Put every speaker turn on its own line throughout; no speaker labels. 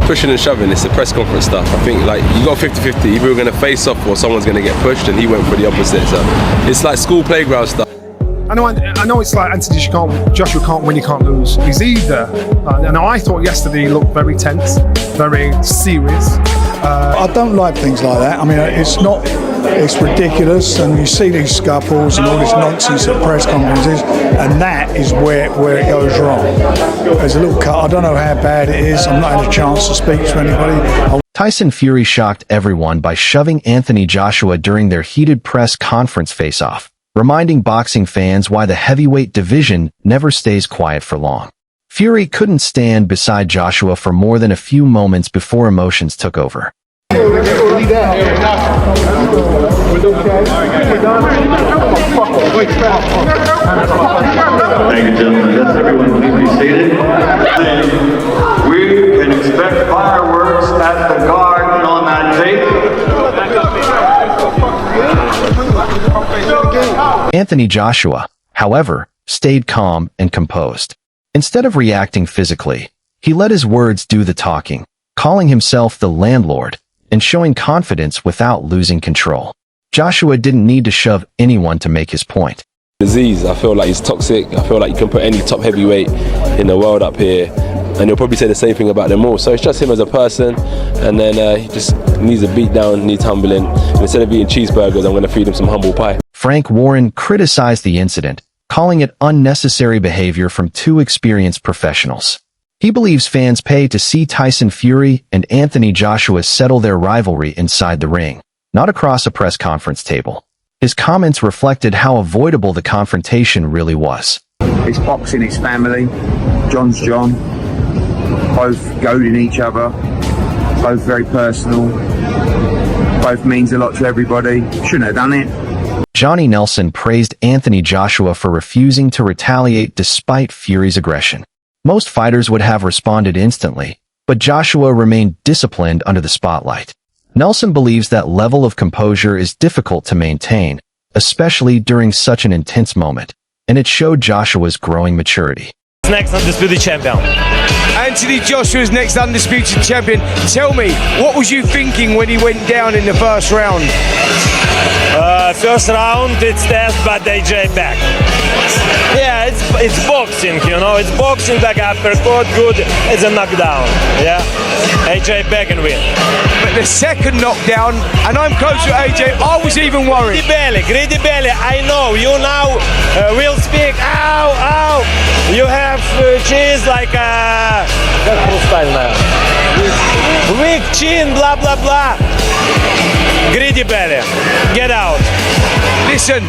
pushing and shoving. It's the press conference stuff. I think like you got 50-50. Either we're going to face off or someone's going to get pushed, and he went for the opposite. So it's like school playground stuff.
I know it's like Anthony Joshua can't win, you can't lose. He's either. And I thought yesterday he looked very tense, very serious.
I don't like things like that. I mean, it's ridiculous, and you see these scuffles and all this nonsense at press conferences, and that is where it goes wrong. There's a little cut. I don't know how bad it is. I'm not had a chance to speak to anybody.
Tyson Fury shocked everyone by shoving Anthony Joshua during their heated press conference face-off, reminding boxing fans why the heavyweight division never stays quiet for long. Fury couldn't stand beside Joshua for more than a few moments before emotions took over.
Ladies and gentlemen, yes, everyone please be seated. We can expect fireworks at the Garden on that tape.
Anthony Joshua, however, stayed calm and composed. Instead of reacting physically, he let his words do the talking, calling himself the landlord and showing confidence without losing control. Joshua didn't need to shove anyone to make his point.
Disease, I feel like he's toxic. I feel like you can put any top heavyweight in the world up here and he'll probably say the same thing about them all. So it's just him as a person, and then he just needs a beat down, needs humbling. And instead of eating cheeseburgers, I'm going to feed him some humble pie.
Frank Warren criticized the incident, calling it unnecessary behavior from two experienced professionals. He believes fans pay to see Tyson Fury and Anthony Joshua settle their rivalry inside the ring, not across a press conference table. His comments reflected how avoidable the confrontation really was.
It's boxing, it's family. John's John. Both goading each other. Both very personal. Both means a lot to everybody. Shouldn't have done it.
Johnny Nelson praised Anthony Joshua for refusing to retaliate despite Fury's aggression. Most fighters would have responded instantly, but Joshua remained disciplined under the spotlight. Nelson believes that level of composure is difficult to maintain, especially during such an intense moment, and it showed Joshua's growing maturity.
Next undisputed champion.
Anthony Joshua's next undisputed champion. Tell me, what was you thinking when he went down in the first round?
First round, it's test, but AJ back. Yeah, it's boxing, you know. It's boxing, like uppercut, good. It's a knockdown. Yeah, AJ back and win.
But the second knockdown, and I'm close to AJ, I was even worried.
Greedy belly. I know you now will speak. Ow, ow. You have cheese like a weak chin, blah blah blah. Greedy belly, get out.
Listen,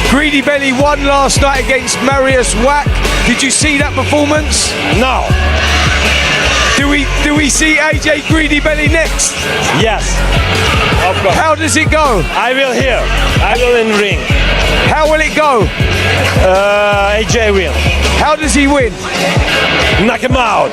Greedy Belly won last night against Marius Wack. Did you see that performance?
No.
Do we see AJ Greedy Belly next?
Yes. Of course.
How does it go?
I will hear. I will in ring.
How will it go?
AJ will.
How does he win?
Knock him out.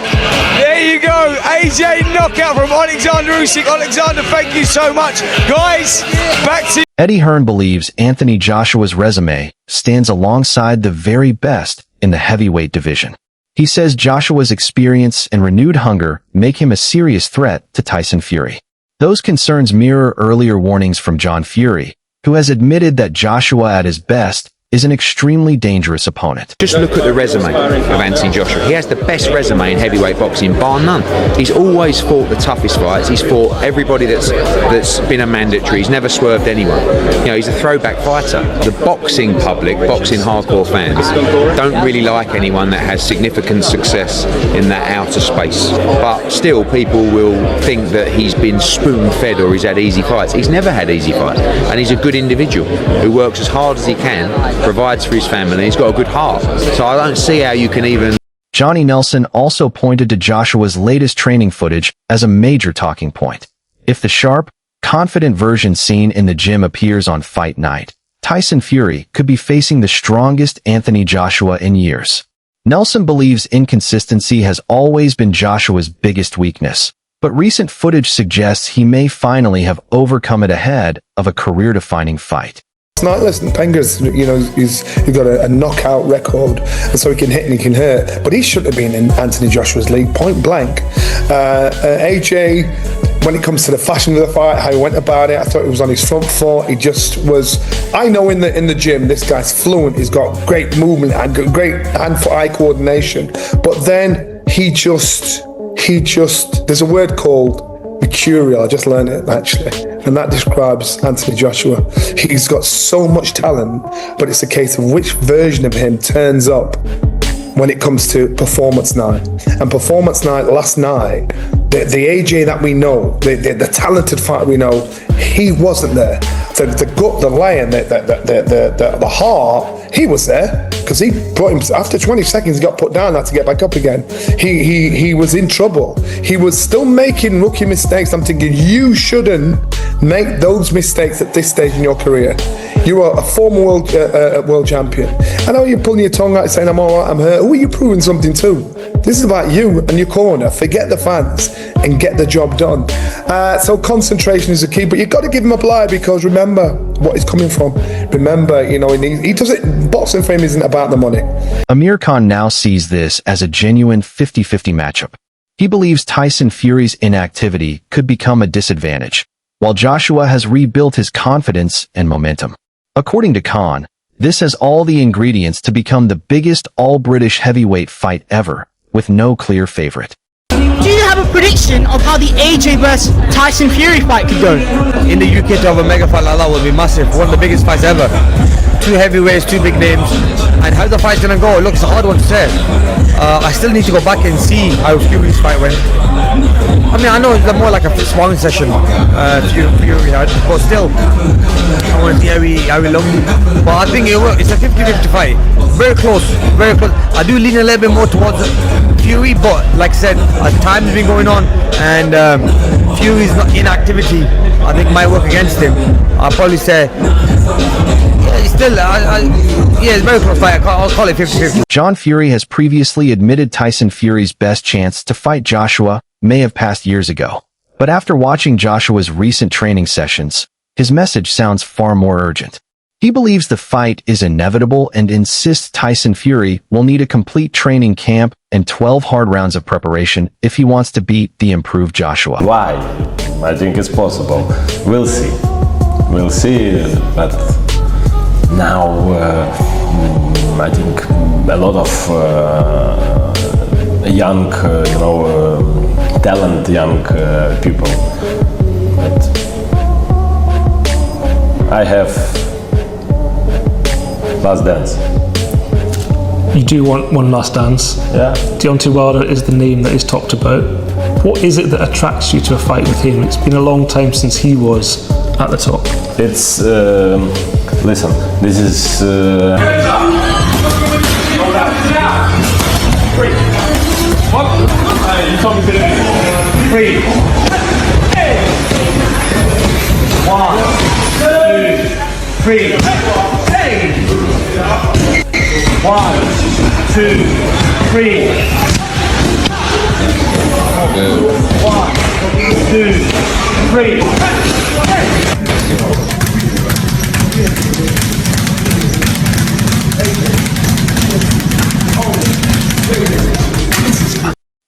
There you go. AJ knockout from Alexander Usyk. Alexander, thank you so much. Guys, back to
Eddie Hearn believes Anthony Joshua's resume stands alongside the very best in the heavyweight division. He says Joshua's experience and renewed hunger make him a serious threat to Tyson Fury. Those concerns mirror earlier warnings from John Fury, who has admitted that Joshua at his best is an extremely dangerous opponent.
Just look at the resume of Anthony Joshua. He has the best resume in heavyweight boxing, bar none. He's always fought the toughest fights. He's fought everybody that's been a mandatory. He's never swerved anyone. You know, he's a throwback fighter. The boxing public, boxing hardcore fans, don't really like anyone that has significant success in that outer space. But still, people will think that he's been spoon-fed or he's had easy fights. He's never had easy fights. And he's a good individual who works as hard as he can, provides for his family. He's got a good heart. So I don't see how you can even...
Johnny Nelson also pointed to Joshua's latest training footage as a major talking point. If the sharp, confident version seen in the gym appears on fight night, Tyson Fury could be facing the strongest Anthony Joshua in years. Nelson believes inconsistency has always been Joshua's biggest weakness, but recent footage suggests he may finally have overcome it ahead of a career-defining fight.
Like, listen, Penga's, he's got a knockout record, and so he can hit and he can hurt. But he shouldn't have been in Anthony Joshua's league, point blank. AJ, when it comes to the fashion of the fight, how he went about it, I thought he was on his front foot. He just was. I know in the gym, this guy's fluent. He's got great movement and great hand-foot-eye coordination. But then he just. There's a word called mercurial. I just learned it actually, and that describes Anthony Joshua. He's got so much talent, but it's a case of which version of him turns up when it comes to performance night. And performance night last night, the AJ that we know, the talented fighter we know, he wasn't there. The gut, the lion, the heart, he was there because he brought him. After 20 seconds, he got put down. Had to get back up again. He was in trouble. He was still making rookie mistakes. I'm thinking you shouldn't make those mistakes at this stage in your career. You are a former world champion. I know you're pulling your tongue out saying I'm all right, I'm hurt. Who are you proving something to? This is about you and your corner. Forget the fans and get the job done. So concentration is the key, but you've got to give him a lie because remember what he's coming from. Remember, he does it. Boxing for him isn't about the money.
Amir Khan now sees this as a genuine 50-50 matchup. He believes Tyson Fury's inactivity could become a disadvantage, while Joshua has rebuilt his confidence and momentum. According to Khan, this has all the ingredients to become the biggest all-British heavyweight fight ever, with no clear favorite.
Do you have a prediction of how the AJ vs Tyson Fury fight could go?
In the UK, to have a mega fight like that would be massive. One of the biggest fights ever. Two heavyweights, two big names. And how the fight's gonna go? Look, it's a hard one to say. I still need to go back and see how Fury's fight went. I mean, I know it's more like a sparring session, Fury had, but still, I want to see how he looked. But I think it's a 50-50 fight. Very close, very close. I do lean a little bit more towards Fury, but like I said, time's been going on, and Fury's inactivity, I think, might work against him. I'll probably say, it's a very close fight. I'll call it 50-50.
John Fury has previously admitted Tyson Fury's best chance to fight Joshua may have passed years ago. But after watching Joshua's recent training sessions, his message sounds far more urgent. He believes the fight is inevitable and insists Tyson Fury will need a complete training camp and 12 hard rounds of preparation if he wants to beat the improved Joshua.
Why? I think it's possible. We'll see. We'll see, but now I think a lot of young, talent, young people. But I have last dance.
You do want one last dance?
Yeah.
Deontay Wilder is the name that is talked about. What is it that attracts you to a fight with him? It's been a long time since he was at the top.
It's, listen, this is...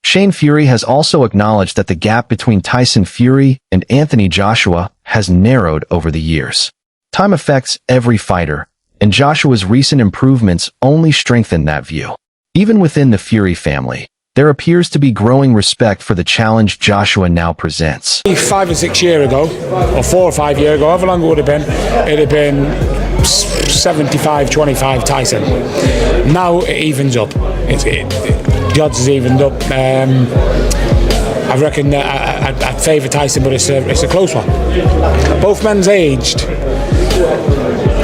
Shane Fury has also acknowledged that the gap between Tyson Fury and Anthony Joshua has narrowed over the years. Time affects every fighter, and Joshua's recent improvements only strengthen that view. Even within the Fury family, there appears to be growing respect for the challenge Joshua now presents.
5 or 6 years ago, or 4 or 5 years ago, however long it would have been, it'd have been 75-25 Tyson. Now it evens up. The odds has evened up. I reckon I'd favour Tyson, but it's a close one. Both men's aged.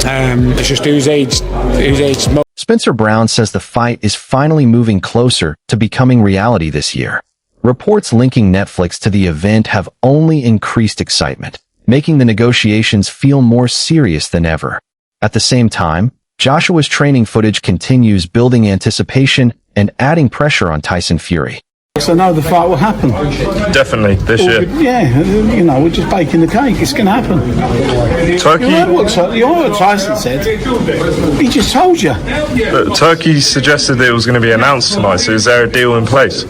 It's just who's aged most.
Spencer Brown says the fight is finally moving closer to becoming reality this year. Reports linking Netflix to the event have only increased excitement, making the negotiations feel more serious than ever. At the same time, Joshua's training footage continues building anticipation and adding pressure on Tyson Fury.
So I know the fight will happen.
Definitely, this year.
Yeah, you know, we're just baking the cake. It's going to happen.
Turkey.
You know what Tyson said? He just told you.
But Turkey suggested that it was going to be announced tonight, so is there a deal in place?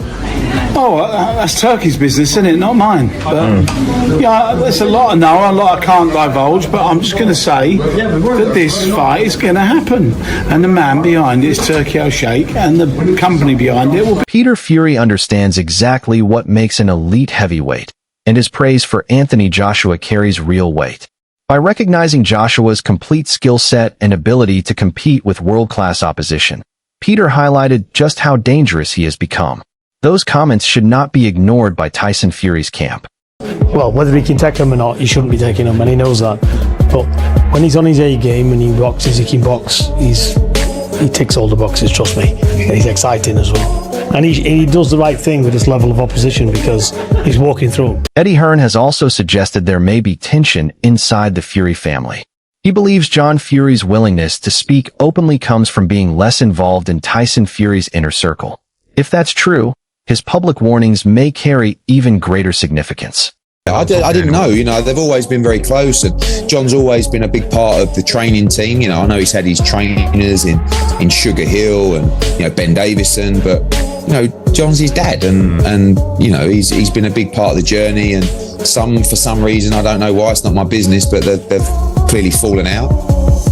Oh, that's Turkey's business, isn't it? Not mine. But, yeah, there's a lot I can't divulge, but I'm just going to say that this fight is going to happen. And the man behind it is Turkey O'Shake, and the company behind it will be...
Peter Fury understands exactly what makes an elite heavyweight, and his praise for Anthony Joshua carries real weight. By recognizing Joshua's complete skill set and ability to compete with world-class opposition, Peter highlighted just how dangerous he has become. Those comments should not be ignored by Tyson Fury's camp.
Well, whether he can take him or not, he shouldn't be taking him, and he knows that. But when he's on his A game and he boxes, he can box. He ticks all the boxes, trust me. And he's exciting as well. And he does the right thing with this level of opposition because he's walking through.
Eddie Hearn has also suggested there may be tension inside the Fury family. He believes John Fury's willingness to speak openly comes from being less involved in Tyson Fury's inner circle. If that's true, his public warnings may carry even greater significance.
I didn't know, you know, they've always been very close, and John's always been a big part of the training team. You know, I know he's had his trainers in Sugar Hill and, you know, Ben Davison, but, you know, John's his dad, and you know, he's been a big part of the journey, and for some reason, I don't know why, it's not my business, but they've clearly fallen out.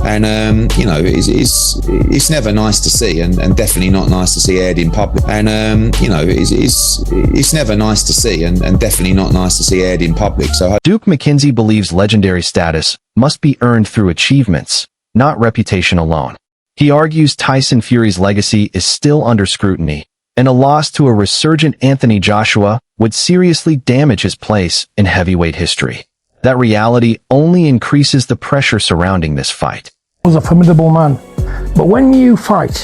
And you know, it's never nice to see, and definitely not nice to see aired in public. And you know, it's never nice to see, and definitely not nice to see aired in public. So
Duke McKenzie believes legendary status must be earned through achievements, not reputation alone. He argues Tyson Fury's legacy is still under scrutiny, and a loss to a resurgent Anthony Joshua would seriously damage his place in heavyweight history. That reality only increases the pressure surrounding this fight.
He was a formidable man. But when you fight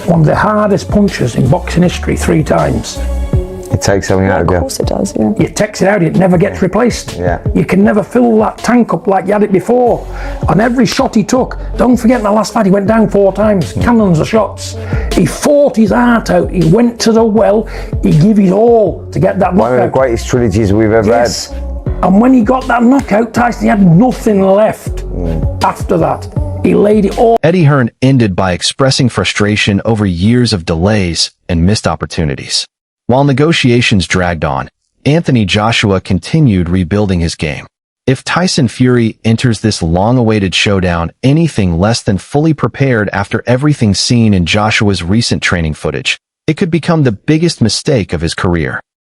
one of the hardest punchers in boxing history 3 times,
it takes something out of you.
Of course it does, yeah.
It takes it out, it never gets replaced.
Yeah.
You can never fill that tank up like you had it before. On every shot he took, don't forget in the last fight he went down 4 times, cannons of shots. He fought his heart out, he went to the well, he gave it all to get that knockout.
One of the greatest trilogies we've ever had.
And when he got that knockout, Tyson, he had nothing left after that. He laid it all.
Eddie Hearn ended by expressing frustration over years of delays and missed opportunities. While negotiations dragged on, Anthony Joshua continued rebuilding his game. If Tyson Fury enters this long-awaited showdown anything less than fully prepared after everything seen in Joshua's recent training footage, it could become the biggest mistake of his career.